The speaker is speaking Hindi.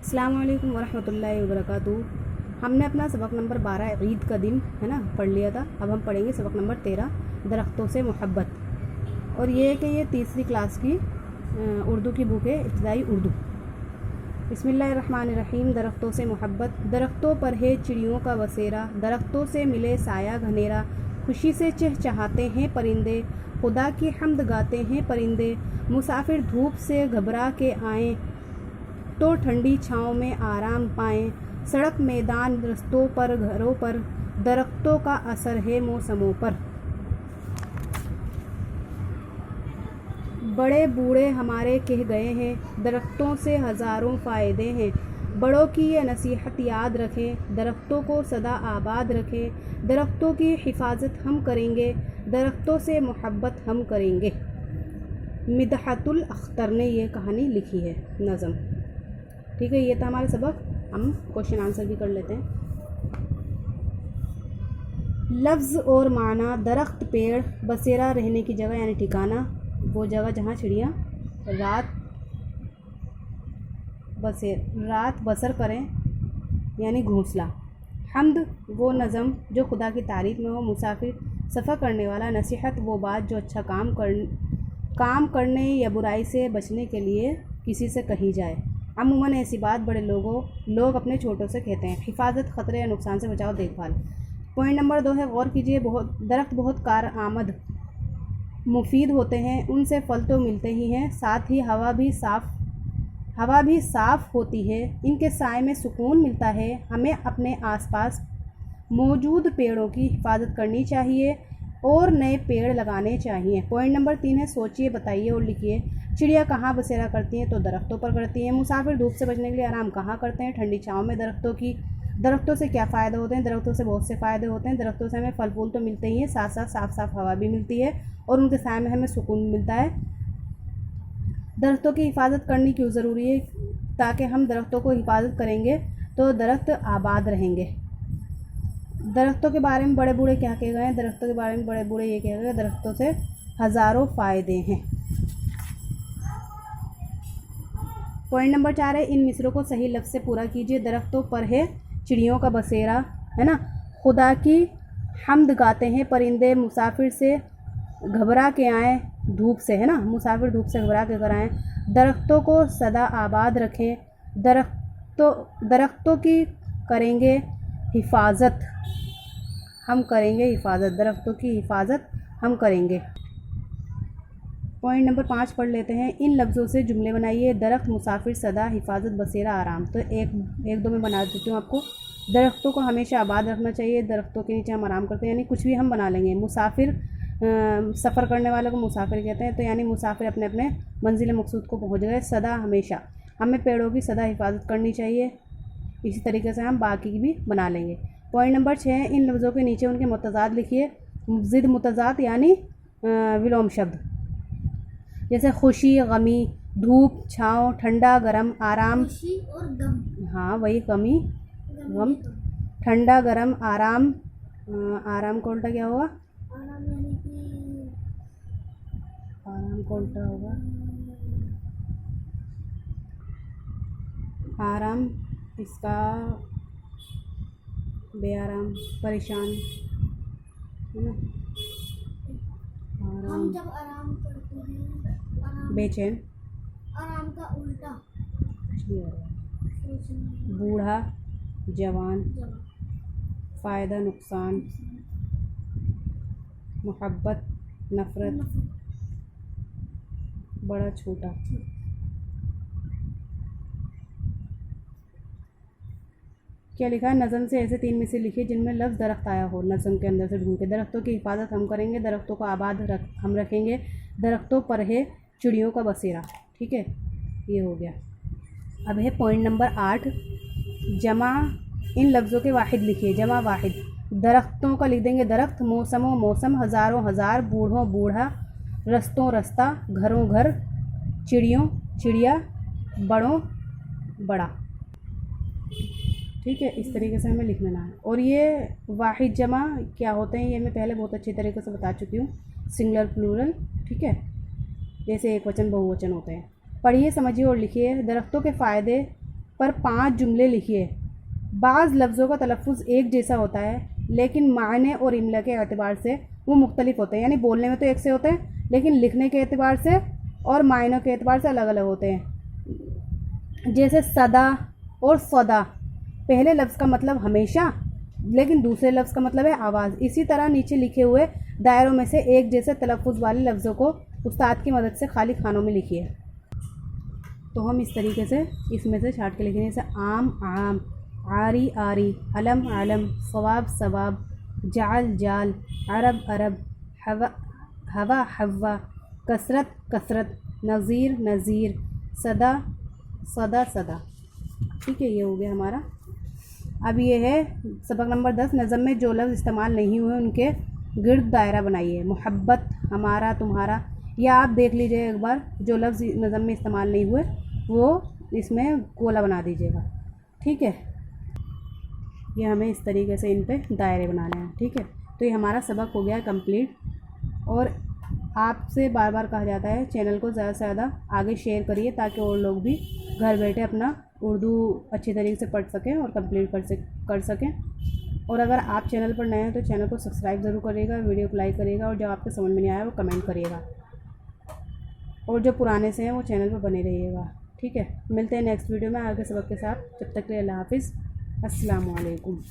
अस्सलाम वालेकुम वरहमतुल्लाहि वबरकातुहू। हमने अपना सबक नंबर 12 ईद का दिन है ना पढ़ लिया था। अब हम पढ़ेंगे सबक नंबर 13 दरख्तों से मोहब्बत। और ये है कि ये तीसरी क्लास की उर्दू की बुक है, इब्तिदाई उर्दू। बिस्मिल्लाहिर्रहमानिर्रहीम। दरख्तों से मोहब्बत। दरख्तों पर है चिड़ियों का बसेरा, दरख्तों से मिले साया घनेरा, खुशी से चहचहाते हैं परिंदे, खुदा की हम्द गाते हैं परिंदे, मुसाफिर धूप से घबरा के आएँ तो ठंडी छाँव में आराम पाएं, सड़क मैदान रस्तों पर घरों पर, दरख्तों का असर है मौसमों पर। बड़े बूढ़े हमारे कह गए हैं, दरख्तों से हज़ारों फ़ायदे हैं, बड़ों की ये नसीहत याद रखें, दरख्तों को सदा आबाद रखें, दरख्तों की हिफाजत हम करेंगे, दरख्तों से मोहब्बत हम करेंगे। मिदहतुल अख्तर ने ये कहानी लिखी है, नज़म। ठीक है, ये था हमारा सबक। हम क्वेश्चन आंसर भी कर लेते हैं। लफ्ज़ और माना। दरख्त, पेड़, बसेरा, रहने की जगह यानी ठिकाना, वो जगह जहाँ चिड़िया रात बसर करें यानी घोंसला। हम्द, वो नज़म जो खुदा की तारीफ़ में हो। मुसाफिर, सफ़र करने वाला। नसीहत, वो बात जो अच्छा काम करने या बुराई से बचने के लिए किसी से कही जाए। अमूमन ऐसी बात बड़े लोग अपने छोटों से कहते हैं। हिफाजत, ख़तरे या नुकसान से बचाव, देखभाल। पॉइंट नंबर 2 है गौर कीजिए। दरख्त बहुत कारआमद मुफीद होते हैं, उनसे फल तो मिलते ही हैं, साथ ही हवा भी साफ़ होती है, इनके साए में सुकून मिलता है। हमें अपने आसपास मौजूद पेड़ों की हिफाजत करनी चाहिए और नए पेड़ लगाने चाहिए। पॉइंट नंबर 3 है सोचिए, बताइए और लिखिए। चिड़िया कहाँ बसेरा करती हैं? तो दरख्तों पर करती हैं। मुसाफिर धूप से बचने के लिए आराम कहाँ करते हैं? ठंडी छाँव में। दरख्तों से क्या फ़ायदे होते हैं? दरख्तों से बहुत से फ़ायदे होते हैं। दरख्तों से हमें फल फूल तो मिलते ही हैं, साथ साथ साफ़ हवा भी मिलती है और उनके साए में हमें सुकून मिलता है। दरख्तों की हिफाजत करनी क्यों ज़रूरी है? ताकि हम दरख्तों को हिफाजत करेंगे तो दरख्त आबाद रहेंगे। दरख्तों के बारे में बड़े बूढ़े क्या कह गए हैं? दरख्तों के बारे में बड़े बूढ़े ये कह गए, दरख्तों से हज़ारों फ़ायदे हैं। पॉइंट नंबर 4 है इन मिसरों को सही लफ्ज़ से पूरा कीजिए। दरख्तों पर है चिड़ियों का बसेरा, है ना, खुदा की हम्द गाते हैं परिंदे, मुसाफिर से घबरा के आएँ धूप से, है ना, मुसाफिर धूप से घबरा के कर आएँ, दरख्तों को सदा आबाद रखें, दरख्तों की करेंगे हिफाजत, हम करेंगे हिफाजत, दरख्तों की हिफाजत हम करेंगे। पॉइंट नंबर 5 पढ़ लेते हैं। इन लफ्ज़ों से जुमले बनाइए। दरख्त, मुसाफिर, सदा, हिफाजत, बसेरा, आराम। तो एक दो में बना देती हूँ आपको। दरख्तों को हमेशा आबाद रखना चाहिए, दरख्तों के नीचे हम आराम करते हैं, यानी कुछ भी हम बना लेंगे। मुसाफिर, सफ़र करने वालों को मुसाफिर कहते हैं, तो यानी मुसाफिर अपने अपने मंजिल मकसूद को पहुँच गए। सदा, हमेशा, हमें पेड़ों की सदा हिफाजत करनी चाहिए। इसी तरीके से हम बाकी की भी बना लेंगे। पॉइंट नंबर 6 है इन लफ्ज़ों के नीचे उनके मुतज़ाद लिखिए। ज़िद मुतज़ाद यानी विलोम शब्द, जैसे खुशी, गमी, धूप, छाँव, ठंडा, गरम, आराम। खुशी और गम। हाँ, वही गम, ठंडा, गरम, आराम। आराम का उल्टा क्या होगा? आराम यानी कि आराम का उल्टा होगा आराम, इसका बेआराम, परेशान, है ना। हम आराम, जब आराम करते हैं, बेचैन, आराम का उल्टा बूढ़ा, जवान, फ़ायदा, नुकसान, मोहब्बत, नफ़रत, बड़ा, छोटा। क्या लिखा है? नज़म से ऐसे 3 मिसरे लिखिए जिनमें लफ्ज़ दरख्त आया हो। नज़म के अंदर से ढूंढ के। दरख्तों की हिफाजत हम करेंगे, दरख्तों को आबाद हम रखेंगे, दरख्तों पर है चिड़ियों का बसेरा। ठीक है, ये हो गया। अब है पॉइंट नंबर 8 जमा। इन लफ्ज़ों के वाहिद लिखिए। जमा वाहिद, दरख्तों का लिख देंगे दरख्त, मौसमों मौसम, हज़ारों हज़ार, बूढ़ों बूढ़ा, रस्तों रस्ता, घरों घर, चिड़ियों चिड़िया, बड़ों बड़ा। ठीक है, इस तरीके से हमें लिख लेना है। और ये वाहिद जमा क्या होते हैं ये मैं पहले बहुत अच्छी तरीके से बता चुकी हूँ। सिंगुलर, प्लूरल, ठीक है, जैसे एक वचन बहुवचन होते हैं। पढ़िए, समझिए और लिखिए। दरख्तों के फ़ायदे पर 5 जुमले लिखिए। बाज़ लफ्ज़ों का तलफ़ुज़ एक जैसा होता है लेकिन मायने और इमला के एतबार से वो मुख्तलिफ होते हैं। यानी बोलने में तो एक से होते हैं लेकिन लिखने के एतबार से और मायनों के एतबार से अलग अलग होते हैं। जैसे सदा और सदा, पहले लफ्ज़ का मतलब हमेशा लेकिन दूसरे लफ्ज़ का मतलब है आवाज़। इसी तरह नीचे लिखे हुए दायरों में से एक जैसे तलफ़ुज़ वाले लफ्ज़ों को उस्ताद की मदद से खाली खानों में लिखिए। तो हम इस तरीके से इसमें से छाट के लिखेंगे। जैसे आम आम, आरी आरी, अलम अलम, सवाब सवाब, जाल जाल, अरब अरब, हवा हवा हवा, कसरत कसरत, नज़ीर नज़ीर, सदा सदा सदा। ठीक है, ये हो गया हमारा। अब ये है सबक नंबर 10। नज़म में जो लफ्ज़ इस्तेमाल नहीं हुए उनके गिर्द दायरा बनाइए। मोहब्बत, हमारा, तुम्हारा, या आप देख लीजिए एक बार जो लफ्ज़ नज़म में इस्तेमाल नहीं हुए वो इसमें गोला बना दीजिएगा। ठीक है, ये हमें इस तरीके से इन पे दायरे बनाने हैं। ठीक है, तो ये हमारा सबक हो गया कंप्लीट। और आपसे बार बार कहा जाता है चैनल को ज़्यादा से ज़्यादा आगे शेयर करिए ताकि और लोग भी घर बैठे अपना उर्दू अच्छी तरीके से पढ़ सकें और कंप्लीट कर सकें। और अगर आप चैनल पर नए हैं तो चैनल को सब्सक्राइब ज़रूर करिएगा, वीडियो को लाइक करिएगा और जो आपको समझ में नहीं आया वो कमेंट करिएगा। और जो पुराने से हैं वो चैनल पर बने रहिएगा। ठीक है, मिलते हैं नेक्स्ट वीडियो में आगे सबक के साथ। जब तक के लिए अल्लाह हाफ़िज़, अस्सलामु अलैकुम।